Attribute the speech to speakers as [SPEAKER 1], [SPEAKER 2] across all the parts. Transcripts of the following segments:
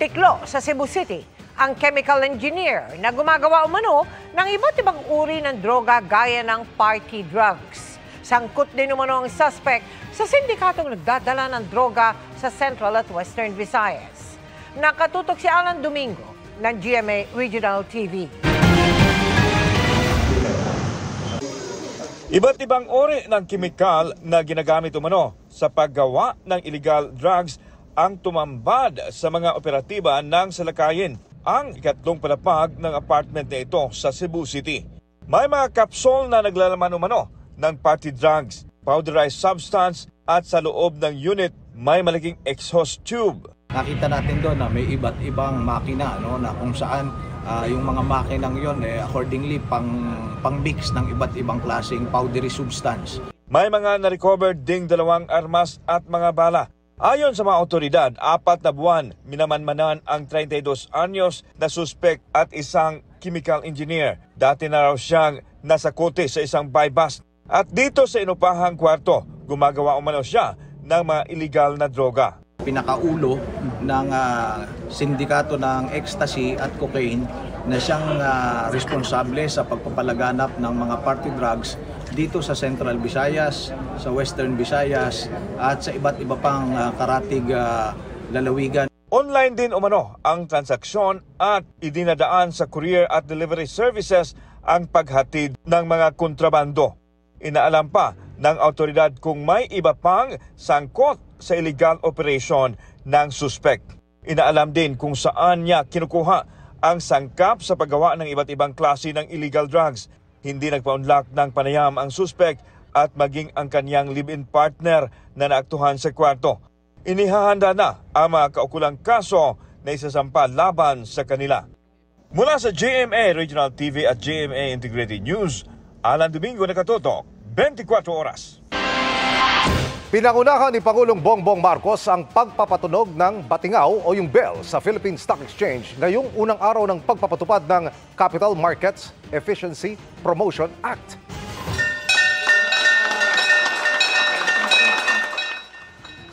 [SPEAKER 1] Tiklo sa Cebu City ang chemical engineer na gumagawa umano ng iba't ibang uri ng droga gaya ng party drugs. Sangkot din umano ang suspect sa sindikatong nagdadala ng droga sa Central at Western Visayas. Nakatutok si Alan Domingo ng GMA Regional TV.
[SPEAKER 2] Iba't ibang uri ng kemikal na ginagamit umano sa paggawa ng illegal drugs ang tumambad sa mga operatiba ng salakayin ang ikatlong palapag ng apartment na ito sa Cebu City. May mga kapsol na naglalaman umano ng party drugs, powderized substance at sa loob ng unit may malaking exhaust tube.
[SPEAKER 3] Nakita natin doon na may iba't ibang makina na kung saan yung mga makinang yon accordingly pang-mix ng iba't ibang klaseng powdery substance.
[SPEAKER 2] May mga na-recover ding 2 armas at mga bala. Ayon sa mga otoridad, 4 na buwan minamanmanan ang 32 anyos na suspect at isang chemical engineer. Dati na raw siyang nasakote sa isang buy bust. At dito sa inupahang kwarto, gumagawa umano siya ng mga illegal na droga.
[SPEAKER 3] Pinakaulo ng sindikato ng ecstasy at cocaine na siyang responsable sa pagpapalaganap ng mga party drugs dito sa Central Visayas, sa Western Visayas at sa iba't iba pang karatig lalawigan.
[SPEAKER 2] Online din umano ang transaksyon at idinadaan sa courier at delivery services ang paghatid ng mga kontrabando. Inaalam pa ng autoridad kung may iba pang sangkot sa illegal operation ng suspect. Inaalam din kung saan niya kinukuha ang sangkap sa paggawa ng iba't ibang klase ng illegal drugs. Hindi nagpa-unlock ng panayam ang suspect at maging ang kanyang live-in partner na naaktuhan sa kwarto. Inihahanda na ang mga kaukulang kaso na isasampa laban sa kanila. Mula sa GMA Regional TV at GMA Integrated News, Alan Domingo, nakatutok, 24 oras.
[SPEAKER 4] Pinangunahan ni Pangulong Bongbong Marcos ang pagpapatunog ng batingaw o yung bell sa Philippine Stock Exchange ngayong unang araw ng pagpapatupad ng Capital Markets Efficiency Promotion Act.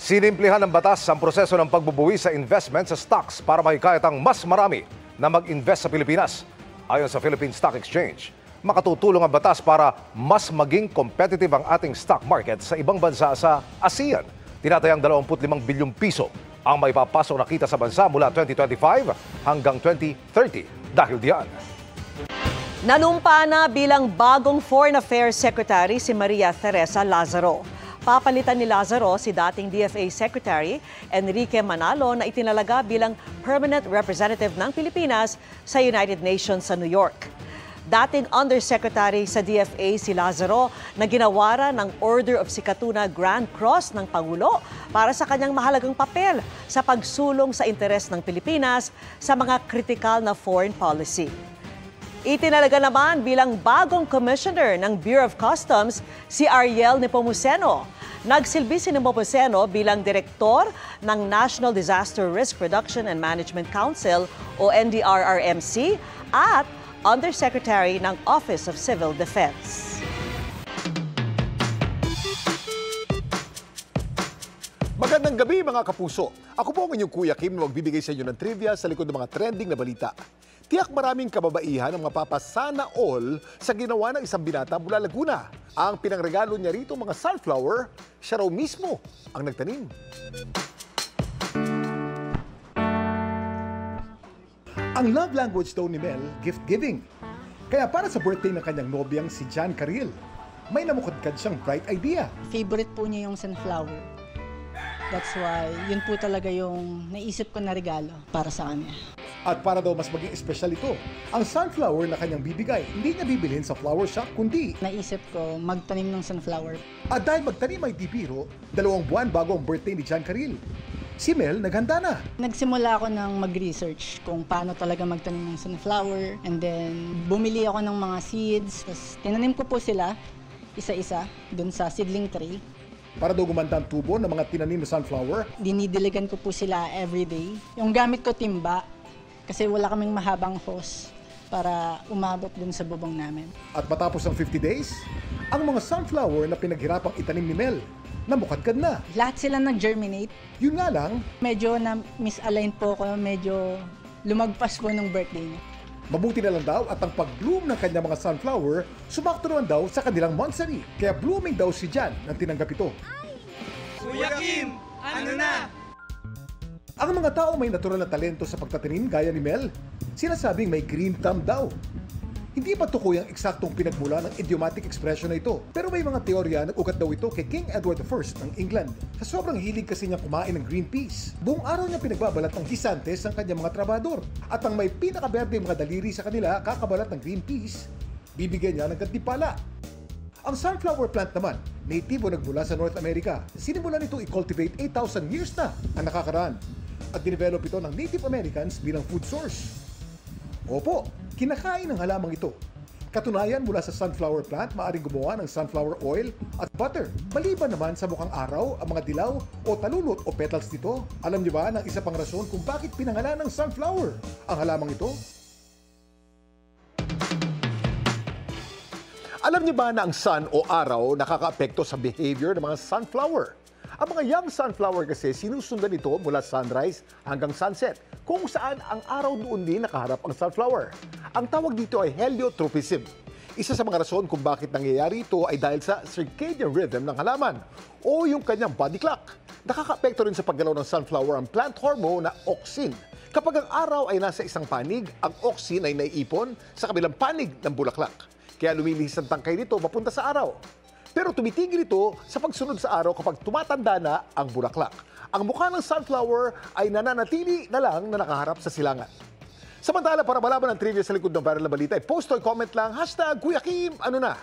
[SPEAKER 4] Sinimplihan ng batas ang proseso ng pagbubuwi sa investment sa stocks para mahikayat ang mas marami na mag-invest sa Pilipinas. Ayon sa Philippine Stock Exchange, makatutulong ang batas para mas maging competitive ang ating stock market sa ibang bansa sa ASEAN. Tinatayang 25 bilyong piso ang maipapasok na kita sa bansa mula 2025 hanggang 2030 dahil diyan.
[SPEAKER 1] Nanumpa na bilang bagong Foreign Affairs Secretary si Maria Teresa Lazaro. Papalitan ni Lazaro si dating DFA Secretary Enrique Manalo na itinalaga bilang Permanent Representative ng Pilipinas sa United Nations sa New York. Dating Undersecretary sa DFA si Lazaro na ginawaran ng Order of Sikatuna Grand Cross ng Pangulo para sa kanyang mahalagang papel sa pagsulong sa interes ng Pilipinas sa mga kritikal na foreign policy. Itinalaga naman bilang bagong Commissioner ng Bureau of Customs si Ariel Nepomuceno. Nagsilbi si Nepomuceno bilang Direktor ng National Disaster Risk Reduction and Management Council o NDRRMC at Undersecretary ng Office of Civil Defense.
[SPEAKER 5] Magandang gabi mga kapuso. Ako po ang inyong Kuya Kim na magbibigay sa inyo ng trivia sa likod ng mga trending na balita. Tiyak maraming kababaihan ang mapapasana all sa ginawa ng isang binata mula Laguna. Ang pinangregalo niya rito mga sunflower, siya raw mismo ang nagtanim. Ang love language daw ni Mel, gift-giving. Kaya para sa birthday ng kanyang nobyang si John Carril, may namukadkad siyang bright idea.
[SPEAKER 6] Favorite po niya yung sunflower. That's why, yun po talaga yung naisip ko na regalo para sa kanya.
[SPEAKER 5] At para daw mas maging espesyal ito, ang sunflower na kanyang bibigay, hindi niya bibilhin sa flower shop, kundi
[SPEAKER 6] naisip ko magtanim ng sunflower.
[SPEAKER 5] At dahil magtanim ay di biro, 2 buwan bago ang birthday ni John Carril, si Mel naghanda na.
[SPEAKER 6] Nagsimula ako ng mag-research kung paano talaga magtanim ng sunflower. And then, bumili ako ng mga seeds. Tapos, tinanim ko po sila, isa-isa, dun sa seedling tray.
[SPEAKER 5] Para daw gumanda ang tubo ng mga tinanim na sunflower,
[SPEAKER 6] dinidiligan ko po sila everyday. Yung gamit ko timba, kasi wala kaming mahabang hose. para umabot dun sa bubong namin.
[SPEAKER 5] At matapos ang 50 days, ang mga sunflower na pinaghirapang itanim ni Mel, namukadkad na.
[SPEAKER 6] Lahat sila nag-germinate.
[SPEAKER 5] Yun nga lang,
[SPEAKER 6] Medyo na misalign po ko, medyo lumagpas po nung birthday niya.
[SPEAKER 5] mabuti na lang daw at ang pag-bloom ng kanyang mga sunflower, sumakto naman daw sa kanilang monthsary. Kaya blooming daw si Jan nang tinanggap ito.
[SPEAKER 7] Kuya Kim, ano na?
[SPEAKER 5] Ang mga tao may natural na talento sa pagtatanim gaya ni Mel, sinasabing may green thumb daw. Hindi pa tukoy ang eksaktong pinagmula ng idiomatic expression na ito, pero may mga teorya na ugat daw ito kay King Edward I ng England. Sa sobrang hilig kasi niya kumain ng green peas, buong araw niya pinagbabalat ng hisantes ang kanyang mga trabador. At ang may pinakaberde mga daliri sa kanila kakabalat ng green peas, bibigyan niya ng gantimpala. Ang sunflower plant naman, natibo nagmula sa North America. Sinimulan ito i-cultivate 8,000 years na ang nakakaraan. At dinevelop ito ng Native Americans bilang food source. Opo, kinakain ng halamang ito. Katunayan, mula sa sunflower plant, maaaring gumawa ng sunflower oil at butter. Maliban naman sa mukhang araw, ang mga dilaw o talulot o petals nito. Alam niyo ba ng isa pang rason kung bakit pinangalan ng sunflower ang halamang ito? Alam niyo ba na ang sun o araw nakakaapekto sa behavior ng mga sunflower? Ang mga young sunflower kasi sinusundan ito mula sunrise hanggang sunset, kung saan ang araw doon din nakaharap ang sunflower. Ang tawag dito ay heliotropism. Isa sa mga rason kung bakit nangyayari ito ay dahil sa circadian rhythm ng halaman o yung kanyang body clock. Nakakaapekto rin sa paggalaw ng sunflower ang plant hormone na auxin. Kapag ang araw ay nasa isang panig, ang auxin ay naiipon sa kabilang panig ng bulaklak. Kaya lumilihis ang tangkay nito papunta sa araw. Pero tumitigil ito sa pagsunod sa araw kapag tumatanda na ang bulaklak. Ang mukha ng sunflower ay nananatili na lang na nakaharap sa silangan. Samantala, para malaman ang trivia sa likod ng viral na balita, post o comment lang, #Kuya Kim, ano na?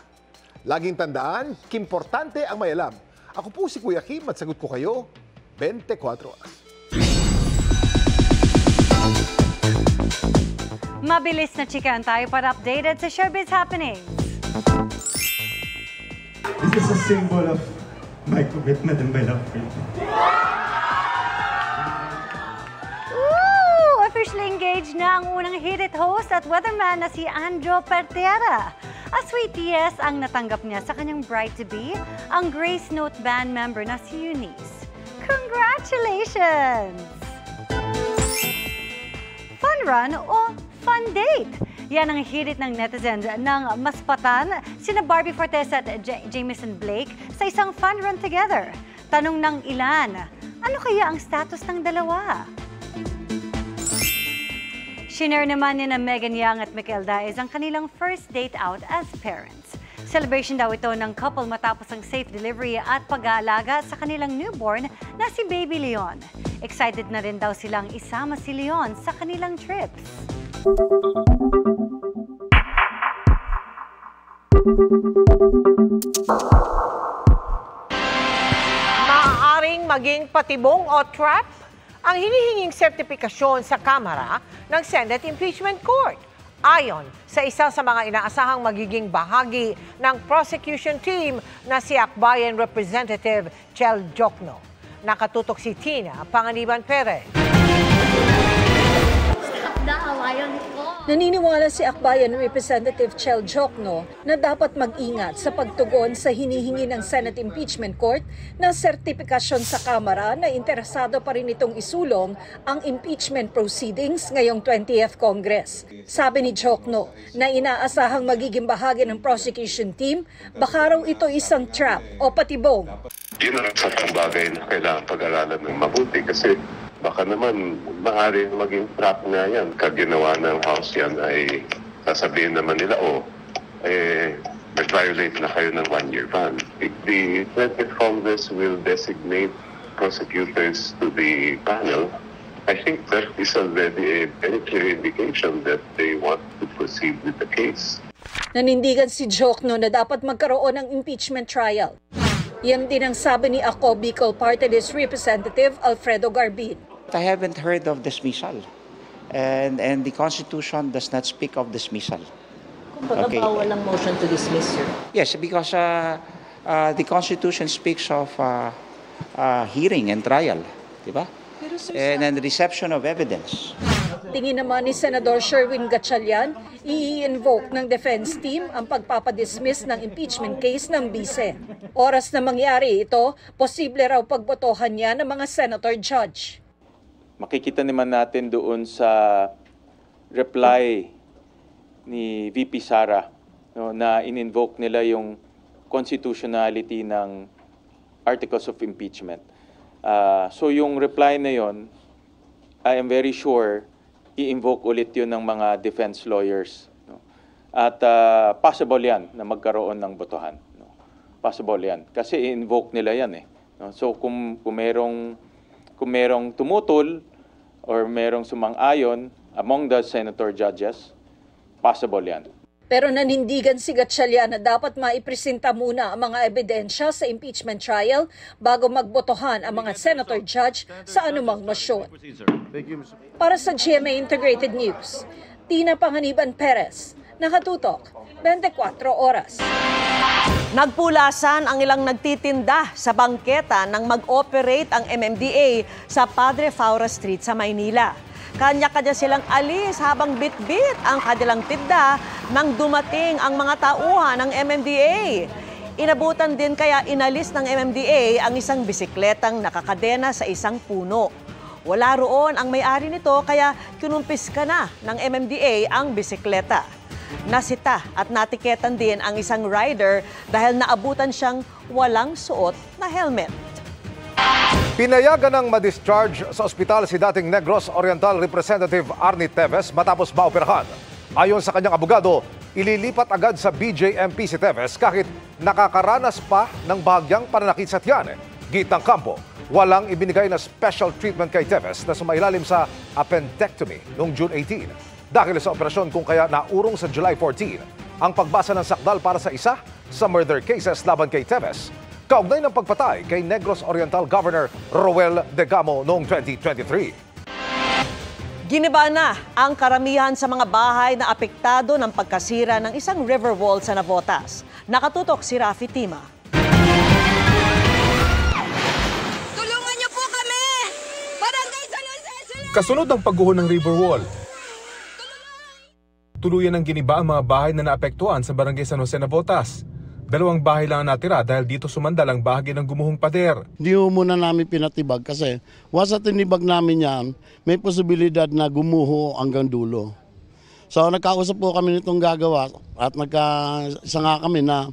[SPEAKER 5] Laging tandaan, kimportante ang may alam. Ako po si Kuya Kim at sagot ko kayo, 24 oras.
[SPEAKER 8] Mabilis na chikahan tayo para updated sa showbiz happenings.
[SPEAKER 9] This is a symbol of my commitment and my love for you.
[SPEAKER 8] Officially engaged na ang unang hit host at weatherman na si Andrew Pertera. A sweet yes ang natanggap niya sa kanyang bride-to-be, ang Grace Note band member na si Eunice. Congratulations! Fun run o fun date? Yan ang hirit ng netizens ng Maspatan, sina Barbie Fortes at Jamison Blake sa isang fun run together. Tanong ng ilan, ano kaya ang status ng dalawa? Shinare naman ni na Megan Young at Mikel Daez ang kanilang first date out as parents. Celebration daw ito ng couple matapos ang safe delivery at pag-aalaga sa kanilang newborn na si Baby Leon. Excited na rin daw silang isama si Leon sa kanilang trips.
[SPEAKER 10] Maaaring maging patibong o trap ang hinihinging sertifikasyon sa Kamara ng Senate Impeachment Court. Ayon sa isa sa mga inaasahang magiging bahagi ng prosecution team na si Akbayan Representative Chel Jokno. Nakatutok si Tina Panganiban Perez.
[SPEAKER 11] Naniniwala si Akbayan Representative Chel Jokno na dapat mag-ingat sa pagtugon sa hinihingi ng Senate Impeachment Court na sertifikasyon sa Kamara na interesado pa rin itong isulong ang impeachment proceedings ngayong 20th Congress. Sabi ni Jokno na inaasahang magiging bahagi ng prosecution team, baka raw ito isang trap o patibong.
[SPEAKER 12] Yun ang isang bagay na kailangan pag-aralan ng mabuti kasi baka naman maaari maging trap nga yan. Kag ginawa ng House yan ay sasabihin naman nila, nag-violate na kayo ng 1-year ban. If the 20th Congress will designate prosecutors to the panel, I think that is already a very clear indication that they want to proceed with the case.
[SPEAKER 11] Nanindigan si Jokno na dapat magkaroon ng impeachment trial. Yan din ang sabi ni Ako Bicol Party List Representative Alfredo Garbin.
[SPEAKER 13] I haven't heard of dismissal, and the Constitution does not speak of dismissal.
[SPEAKER 14] Okay. Walang motion to dismiss, sir?
[SPEAKER 13] Yes, because the Constitution speaks of hearing and trial, di ba? And reception of evidence.
[SPEAKER 11] Sa tingin naman ni Senador Sherwin Gatchalian, i-invoke ng defense team ang pagpapadismiss ng impeachment case ng bise. Oras na mangyari ito, posible raw pagbotohan niya ng mga senator judge.
[SPEAKER 15] Makikita naman natin doon sa reply ni VP Sara, no, na in-invoke nila yung constitutionality ng articles of impeachment. So yung reply na yon, I am very sure i-invoke ulit yun ng mga defense lawyers. No? At possible yan na magkaroon ng botohan. No? Possible yan. Kasi i-invoke nila yan eh. No? So kung merong tumutol or merong sumang-ayon among the senator judges, possible yan.
[SPEAKER 11] Pero nanindigan si Gatchalian na dapat maipresenta muna ang mga ebidensya sa impeachment trial bago magbotohan ang mga senator judge sa anumang motion. Para sa GMA Integrated News, Tina Panganiban Perez, nakatutok, 24 oras.
[SPEAKER 1] Nagpulasan ang ilang nagtitinda sa bangketa nang mag-operate ang MMDA sa Padre Faura Street sa Maynila. Kanya-kanya silang alis habang bit-bit ang kanilang tinda nang dumating ang mga tauhan ng MMDA. Inabutan din kaya inalis ng MMDA ang isang bisikletang nakakadena sa isang puno. Wala roon ang may-ari nito kaya kinumpiska na ng MMDA ang bisikleta. Nasita at natiketan din ang isang rider dahil naabutan siyang walang suot na helmet.
[SPEAKER 4] Pinayagan ng ma-discharge sa ospital si dating Negros Oriental Representative Arnie Teves matapos maoperahan. Ayon sa kanyang abogado, ililipat agad sa BJMP si Teves kahit nakakaranas pa ng bahagyang pananakit sa tiyan. Gitang kampo, walang ibinigay na special treatment kay Teves na sumailalim sa appendectomy noong June 18. Dahil sa operasyon kung kaya naurong sa July 14 ang pagbasa ng sakdal para sa isa sa murder cases laban kay Teves, kaugnay ng pagpatay kay Negros Oriental Governor Roel Degamo noong 2023.
[SPEAKER 1] Giniba na ang karamihan sa mga bahay na apektado ng pagkasira ng isang river wall sa Navotas. Nakatutok si Rafi Tima.
[SPEAKER 16] Tulungan niyo po kami! Barangay San Jose!
[SPEAKER 17] Kasunod ng pagguho ng river wall, tuluyan ng giniba ang mga bahay na naapektuhan sa Barangay San Jose, Navotas. 2 bahay lang ang natira dahil dito sumandal ang bahagi ng gumuhong pader.
[SPEAKER 18] Hindi muna namin pinatibag kasi sa tinibag namin yan, may posibilidad na gumuho hanggang dulo. So nagkausap po kami nitong gagawa at nagkaisa nga kami na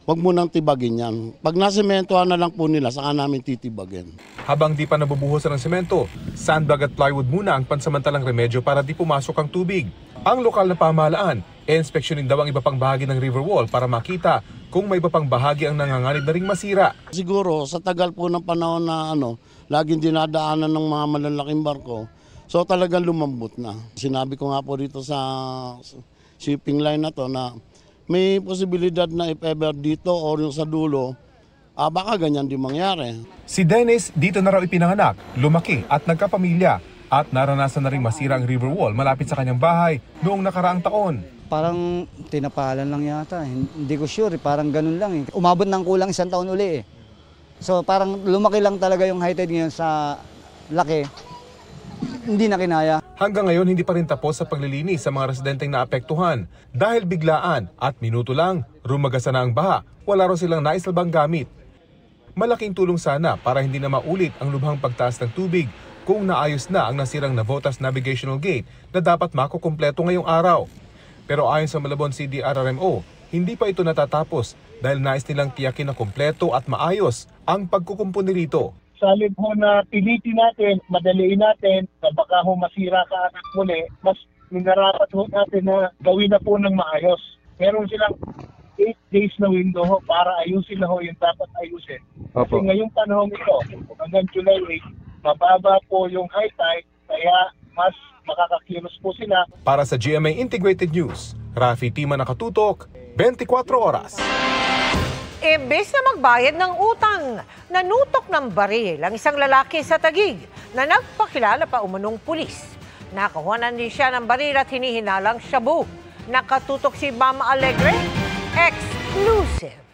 [SPEAKER 18] huwag munang tibagin yan. Pag nasimentohan na lang po nila, saka namin titibagin.
[SPEAKER 17] Habang di pa nabubuhusan ng semento, sandbag at plywood muna ang pansamantalang remedyo para di pumasok ang tubig. Ang lokal na pamahalaan, inspeksyonin daw ang iba pang bahagi ng river wall para makita kung may iba pang bahagi ang nanganganib na ring masira.
[SPEAKER 18] Siguro sa tagal po ng panahon na laging dinadaanan ng mga malalaking barko, so talagang lumambot na. Sinabi ko nga po dito sa shipping line na to na may posibilidad na if ever dito o yung sa dulo, baka ganyan din mangyari.
[SPEAKER 17] Si Dennis dito na raw ipinanganak, lumaki at nagkapamilya at naranasan na rin masira ang river wall malapit sa kanyang bahay noong nakaraang taon.
[SPEAKER 19] Parang tinapalan lang yata. Hindi ko sure, parang ganun lang. Umabot ng kulang 1 taon uli. So parang lumaki lang talaga yung high tide ngayon sa laki. Hindi na kinaya.
[SPEAKER 17] Hanggang ngayon hindi pa rin tapos sa paglilinis sa mga residenteng naapektuhan. Dahil biglaan at minuto lang, rumagasa na ang baha. Wala raw silang naisalbang gamit. Malaking tulong sana para hindi na maulit ang lubhang pagtaas ng tubig kung naayos na ang nasirang Navotas Navigational Gate na dapat makukumpleto ngayong araw. Pero ayon sa Malabon CDRRMO, hindi pa ito natatapos dahil nais nilang tiyakin na kumpleto at maayos ang pagkukumpuni rito.
[SPEAKER 20] Salib ho na pilitin natin, madaliin natin, na baka ho masira ka at muli, mas minarapat ho natin na gawin na po ng maayos. Meron silang 8 days na window ho para ayusin na ho yung dapat ayusin. Kasi ngayong panahon ito, hanggang July 8, mababa po yung high tide, kaya mas makakakilos po sila.
[SPEAKER 17] Para sa GMA Integrated News, Rafi Tima, nakatutok, 24 oras.
[SPEAKER 10] Imbes na magbayad ng utang, nanutok ng baril ang isang lalaki sa Taguig na nagpakilala pa umunong pulis. Nakakuhanan din siya ng baril at hinihinalang shabu. Nakatutok si Mama Alegre, exclusive.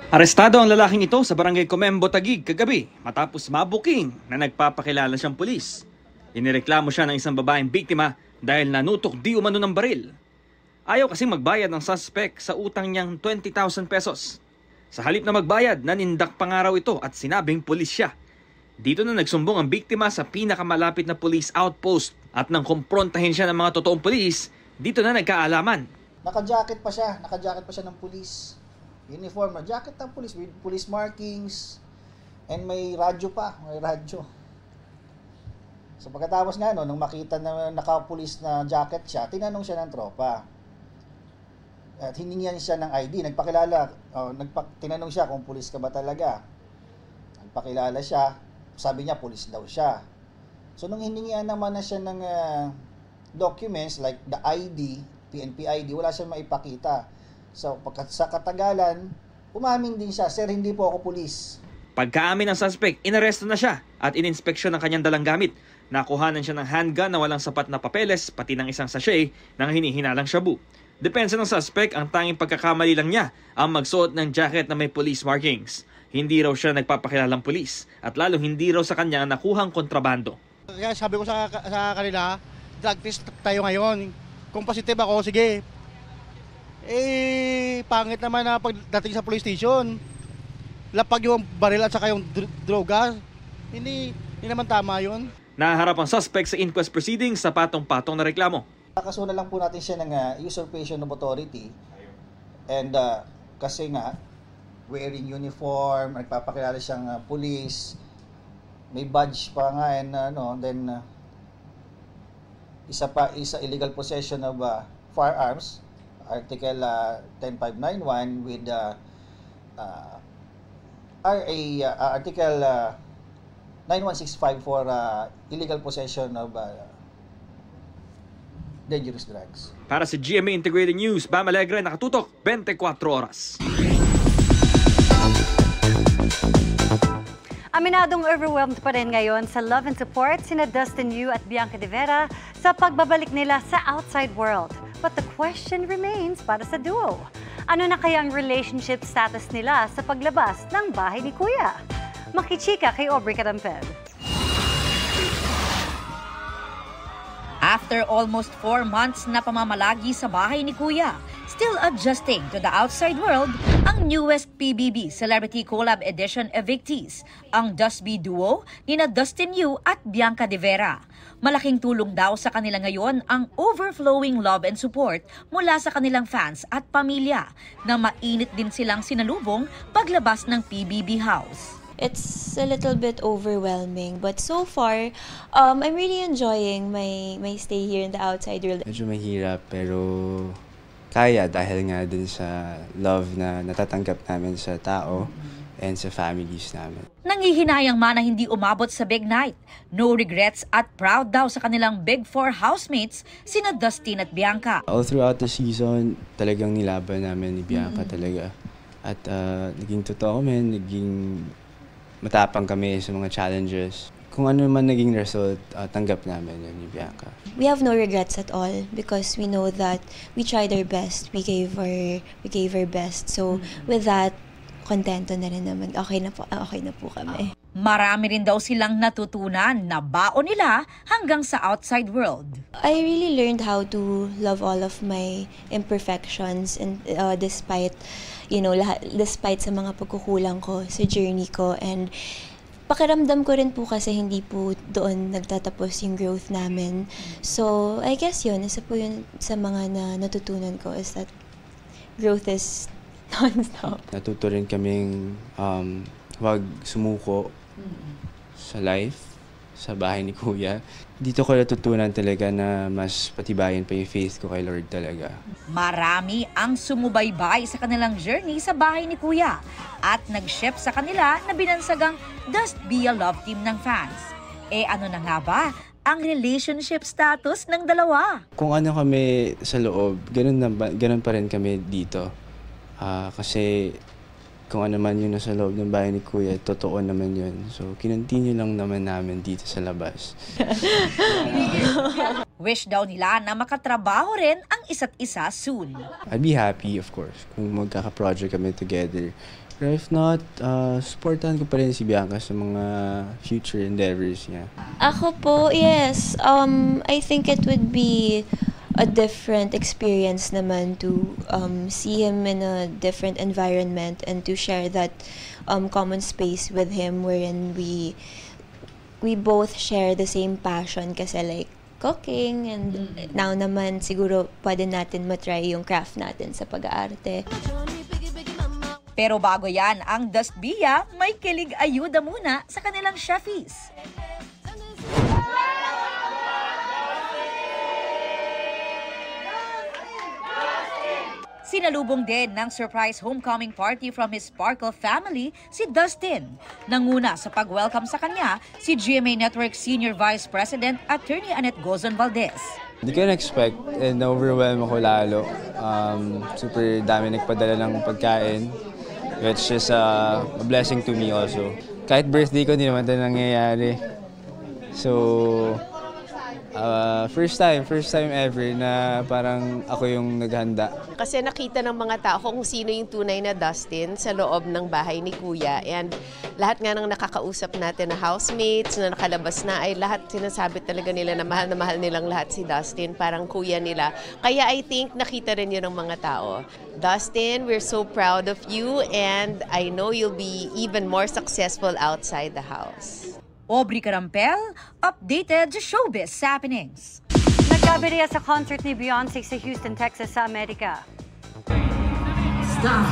[SPEAKER 21] Arestado ang lalaking ito sa Barangay Comembo, Taguig kagabi matapos mabuking na nagpapakilala siyang pulis. Inireklamo siya ng isang babaeng biktima dahil nanutok di umano ng baril. Ayaw kasing magbayad ng suspect sa utang niyang 20,000 pesos. Sa halip na magbayad, nanindak pa nga raw ito at sinabing pulis siya. Dito na nagsumbong ang biktima sa pinakamalapit na police outpost at nang kumprontahin siya ng mga totoong pulis, dito na nagkaalaman.
[SPEAKER 3] Naka-jacket pa siya ng police. Uniform na jacket ng police with police markings and may radyo pa, So pagkatapos nga nung makita na naka-police na jacket siya, tinanong siya ng tropa. At hiningihan siya ng ID, nagpakilala, tinanong siya kung pulis ka ba talaga. Nagpakilala siya, sabi niya pulis daw siya. So nung hiningihan naman na siya ng documents like the ID, PNP ID, wala siyang maipakita. So sa katagalan, umamin din siya, sir, hindi po ako pulis.
[SPEAKER 21] Pagkaamin ng suspect, inaresto na siya at ininspeksyon ng kanyang dalang gamit. Nakuhanan siya ng handgun na walang sapat na papeles, pati ng isang sachet ng hinihinalang shabu. Depensa ng suspect, ang tanging pagkakamali lang niya ang magsuot ng jacket na may police markings. Hindi raw siya nagpapakilalang pulis at lalo hindi raw sa kanya nakuhang kontrabando.
[SPEAKER 22] Kaya sabi ko sa kanila, drug test tayo ngayon. Kung positive ako, sige. Pangit naman na pagdating sa police station. Lapag yung baril at saka yung droga. Hindi naman tama yun.
[SPEAKER 21] Naharap ang suspect sa inquest proceedings sa patong-patong na reklamo.
[SPEAKER 3] Kakasunan lang po natin siya ng usurpation of authority. And kasi nga, wearing uniform, nagpapakilala siyang police, may badge pa nga, and then isa illegal possession of firearms, Article 10591 with Article 9165 for illegal possession of dangerous drugs.
[SPEAKER 21] Para sa GMA Integrated News, Bam Alegre, nakatutok 24 oras.
[SPEAKER 8] Aminadong overwhelmed pa rin ngayon sa love and support sina Dustin Yu at Bianca De Vera sa pagbabalik nila sa outside world. But the question remains para sa duo. Ano na kaya ang relationship status nila sa paglabas ng bahay ni Kuya? Makichika kay Aubrey Carampel.
[SPEAKER 23] After almost 4 months na pamamalagi sa bahay ni Kuya, still adjusting to the outside world, ang newest PBB Celebrity Collab Edition Evictees, ang Dusby Duo nina Dustin Yu at Bianca De Vera. Malaking tulong daw sa kanila ngayon ang overflowing love and support mula sa kanilang fans at pamilya na mainit din silang sinalubong paglabas ng PBB house.
[SPEAKER 24] It's a little bit overwhelming, but so far, I'm really enjoying my stay here in the outside world.
[SPEAKER 25] Medyo mahirap pero kaya dahil nga din sa love na natatanggap namin sa tao and sa families namin.
[SPEAKER 23] Nanghihinayang man na hindi umabot sa big night. No regrets at proud daw sa kanilang Big Four housemates, sina Dustin at Bianca.
[SPEAKER 25] All throughout the season, talagang nilaban namin ni Bianca talaga. At naging totoo kami, naging matapang kami sa mga challenges. Kung ano man naging result, tanggap namin yun ni Bianca.
[SPEAKER 24] We have no regrets at all because we know that we tried our best. We gave our best. So with that, kontento na rin naman. Okay na po kami.
[SPEAKER 23] Marami rin daw silang natutunan na baon nila hanggang sa outside world.
[SPEAKER 24] I really learned how to love all of my imperfections and despite sa mga pagkukulang ko sa journey ko, and pakiramdam ko rin po kasi hindi po doon nagtatapos yung growth namin. So I guess yun, isa po yun sa mga natutunan ko is that growth is non-stop.
[SPEAKER 25] Natuto rin kaming huwag sumuko sa life, sa bahay ni Kuya. Dito ko natutunan talaga na mas patibayan pa yung faith ko kay Lord talaga.
[SPEAKER 23] Marami ang sumubaybay sa kanilang journey sa bahay ni Kuya at nag-ship sa kanila na binansagang Just Be a Love Team ng fans. Ano na nga ba ang relationship status ng dalawa?
[SPEAKER 25] Kung ano kami sa loob, ganun pa rin kami dito. Kasi kung ano man yun nasa loob ng bahay ni Kuya, totoo naman yun. So, kinontinue lang naman namin dito sa labas.
[SPEAKER 23] Wish daw nila na makatrabaho rin ang isa't isa soon.
[SPEAKER 25] I'd be happy, of course, kung magkaka-project kami together. Pero if not, supportan ko pa rin si Bianca sa mga future endeavors niya.
[SPEAKER 24] Ako po, yes. I think it would be a different experience naman to see him in a different environment and to share that common space with him wherein we both share the same passion kasi like cooking and now naman siguro pwede natin matry yung craft natin sa pag-aarte.
[SPEAKER 23] Pero bago yan, ang Dust Bia may kilig ayuda muna sa kanilang chefies. Sinalubong din ng surprise homecoming party from his Sparkle family si Dustin. Nanguna sa pag-welcome sa kanya si GMA Network Senior Vice President Attorney Annette Gozon Valdez.
[SPEAKER 25] Hindi ko na-expect and na-overwhelm ako lalo. Super dami nagpadala ng pagkain, which is a blessing to me also. Kahit birthday ko, hindi naman ito nangyayari. So, first time ever na parang ako yung naghanda.
[SPEAKER 2] Kasi nakita ng mga tao kung sino yung tunay na Dustin sa loob ng bahay ni Kuya. And lahat nga ng nakakausap natin na housemates na nakalabas na ay lahat sinasabi talaga nila na mahal nilang lahat si Dustin, parang kuya nila. Kaya I think nakita rin yun ng mga tao. Dustin, we're so proud of you and I know you'll be even more successful outside the house.
[SPEAKER 23] Aubrey Carampel, updated sa showbiz happenings.
[SPEAKER 8] Nagkabirya sa concert ni Beyonce sa Houston, Texas sa Amerika.
[SPEAKER 5] Stop.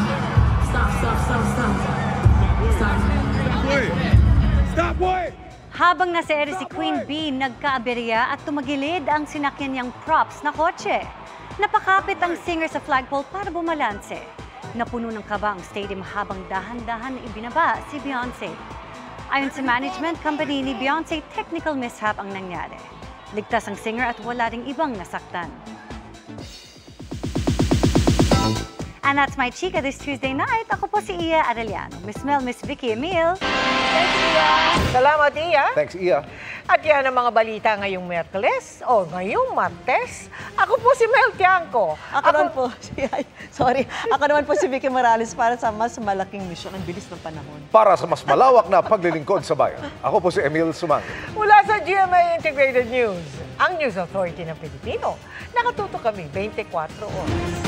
[SPEAKER 5] Boy!
[SPEAKER 8] Habang nasa ere si Queen Bee, nagkaaberya at tumagilid ang sinakyan niyang props na kotse. Napakapit ang singer sa flagpole para bumalanse. Napuno ng kaba ang stadium habang dahan-dahan ibinaba si Beyonce. Ayon sa management company ni Beyonce, technical mishap ang nangyari. Ligtas ang singer at wala ring ibang nasaktan. And that's my chika this Tuesday night. Ako po si Iya Arellano. Miss Mel, Miss Vicky Emil.
[SPEAKER 10] Thanks, Iya. Salamat, Iya.
[SPEAKER 4] Thanks, Iya.
[SPEAKER 10] At yan ang mga balita ngayong Miyerkules o ngayong Martes. Ako po si Mel Tiangco.
[SPEAKER 1] Ako naman po si Vicky Morales para sa mas malaking misyon. Ang bilis ng panahon.
[SPEAKER 4] Para sa mas malawak na paglilingkod sa bayan, ako po si Emil Sumangil.
[SPEAKER 10] Mula sa GMA Integrated News, ang News Authority ng Pilipino. Nakatuto kami 24 oras.